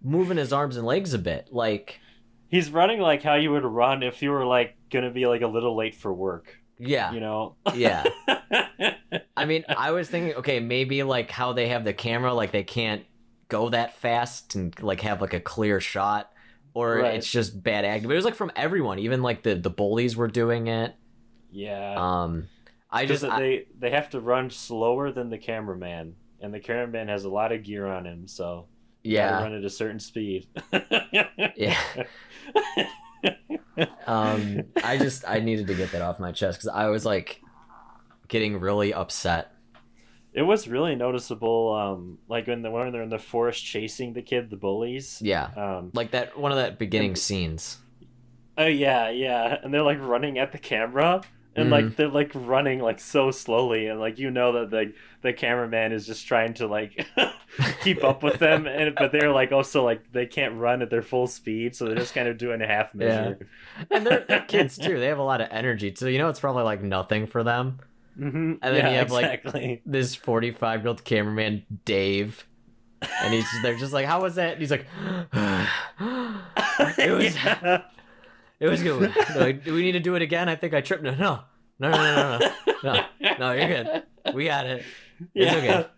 moving his arms and legs a bit. Like, he's running like how you would run if you were like gonna be like a little late for work. Yeah. You know? Yeah. I mean, I was thinking, okay, maybe like how they have the camera, like they can't go that fast and like have like a clear shot, or it's just bad acting. But it was like from everyone, even like the bullies were doing it. Yeah. They have to run slower than the cameraman, and the cameraman has a lot of gear on him, so you gotta run at a certain speed. Yeah. I needed to get that off my chest because I was like getting really upset. It was really noticeable, like when they're in the forest chasing the kid, the bullies. Yeah. Like that one of that beginning scenes. Oh yeah, and they're like running at the camera, and like they're like running like so slowly, and like you know that the cameraman is just trying to like keep up with them, but they're like also like they can't run at their full speed, so they're just kind of doing a half measure. Yeah. And they're kids too. They have a lot of energy, so you know it's probably like nothing for them. Mm-hmm. And then you have like this 45-year-old cameraman Dave, and they're just like, how was that? And he's like, it was good. They're like, do we need to do it again? I think I tripped. No, you're good. We got it. It's okay.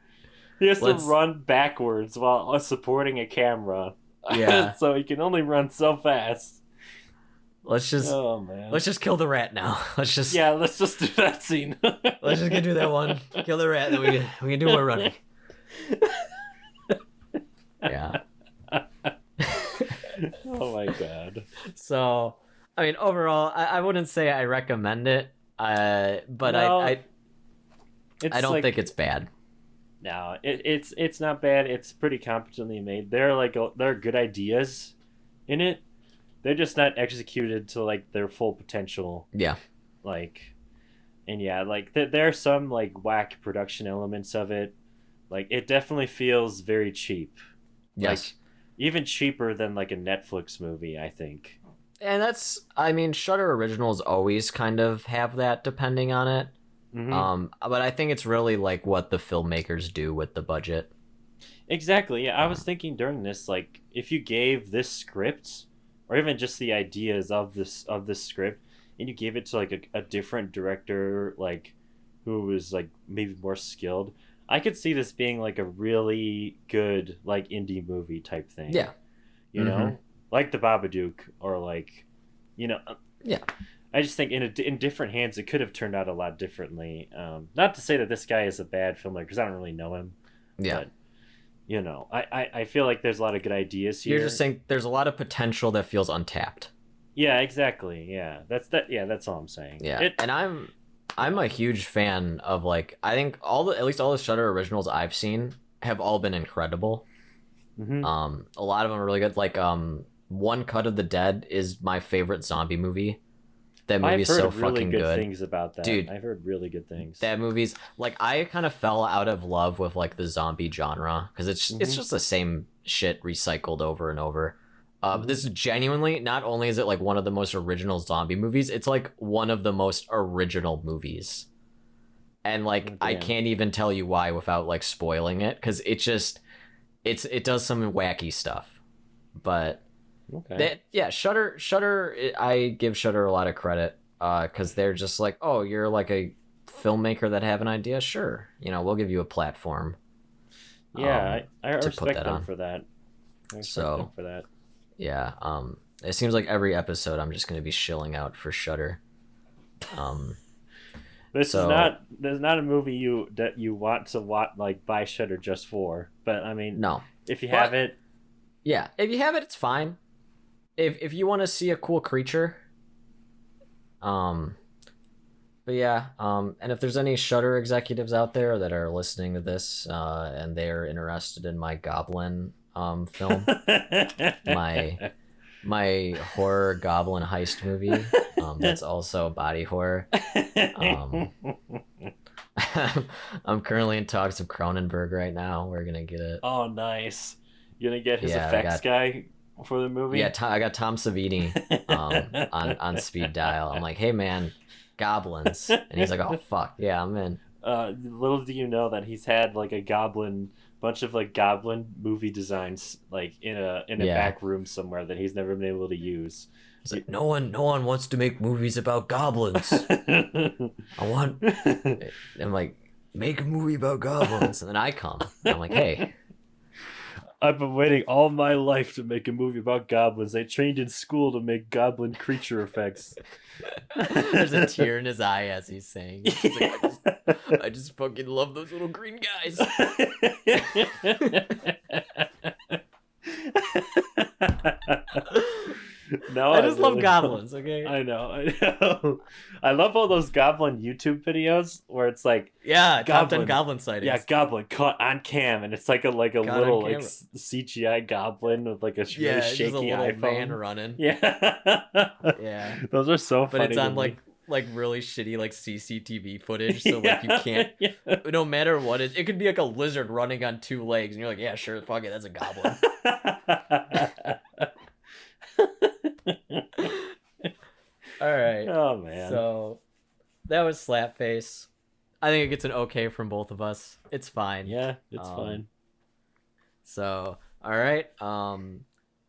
He has to run backwards while supporting a camera. Yeah. So he can only run so fast. Let's just kill the rat now. Let's just do that scene. Let's just do that one. Kill the rat, then we can do more running. Yeah. Oh my god. So, I mean, overall, I wouldn't say I recommend it, but no, I don't think it's bad. No, it's not bad. It's pretty competently made. There are good ideas in it. They're just not executed to like their full potential. Yeah. Like, and yeah, like there are some like whack production elements of it. Like it definitely feels very cheap. Yes. Like, even cheaper than like a Netflix movie, I think. And I mean, Shudder Originals always kind of have that depending on it. Mm-hmm. But I think it's really like what the filmmakers do with the budget. Exactly. Yeah, I was thinking during this, like, if you gave this script, or even just the ideas of this script, and you gave it to like a different director, like who was like maybe more skilled, I could see this being like a really good like indie movie type thing. Yeah, you know, like The Babadook, or like, you know, yeah. I just think in different hands it could have turned out a lot differently. Not to say that this guy is a bad filmmaker, because I don't really know him. Yeah. But, you know, I feel like there's a lot of good ideas here. You're just saying there's a lot of potential that feels untapped. Yeah, exactly. Yeah, that's all I'm saying. Yeah, and I'm a huge fan of, like, I think at least all the Shudder originals I've seen have all been incredible. Mm-hmm. A lot of them are really good. Like, One Cut of the Dead is my favorite zombie movie. That movie is so fucking good. I've heard really good things about that. Dude, I've heard really good things. That movie's like, I kind of fell out of love with like the zombie genre because it's just the same shit recycled over and over. But this is genuinely, not only is it like one of the most original zombie movies, it's like one of the most original movies. And like, I can't even tell you why without like spoiling it, because it does some wacky stuff. But Shudder, I give Shudder a lot of credit because they're just like, oh, you're like a filmmaker that have an idea? Sure. You know, we'll give you a platform. Yeah, I respect them for that. Yeah, it seems like every episode I'm just going to be shilling out for Shudder. This So- is not. There's not a movie that you want to watch, like buy Shudder just for. But I mean, No. if you But- have it, Yeah, if you have it, it's fine. If you want to see a cool creature, but yeah, and if there's any Shudder executives out there that are listening to this, and they're interested in my Goblin film, my horror Goblin heist movie, that's also body horror. I'm currently in talks with Cronenberg right now. We're gonna get it. Oh, nice! You're gonna get his Yeah, I effects guy for the movie. Yeah, I got Tom Savini on speed dial. I'm like, hey man, goblins, and he's like, oh fuck, yeah, I'm in. Little do you know that he's had like a bunch of like goblin movie designs like in a back room somewhere that he's never been able to use. He's like, no one wants to make movies about goblins. I'm like, make a movie about goblins, and then I come. And I'm like, hey. I've been waiting all my life to make a movie about goblins. I trained in school to make goblin creature effects. There's a tear in his eye as he's saying. He's like, I just fucking love those little green guys. No, I just love really goblins, okay? I know. I love all those goblin YouTube videos where it's like, Yeah, top 10 Goblin. goblin sightings. yeah, goblin caught on cam, and it's like a Caught little on like camera. CGI goblin with like a really Yeah, it's just a shaky little iPhone. man running. Yeah, Yeah. those are so funny. But it's to on me. like really shitty like CCTV footage, so like you can't. No matter what it could be like a lizard running on two legs, and you're like, yeah, sure, fuck it, that's a goblin. All right. Oh man. So that was Slapface. I think it gets an okay from both of us. It's fine. Yeah, it's fine. So, all right.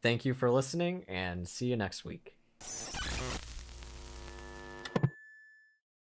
Thank you for listening, and see you next week.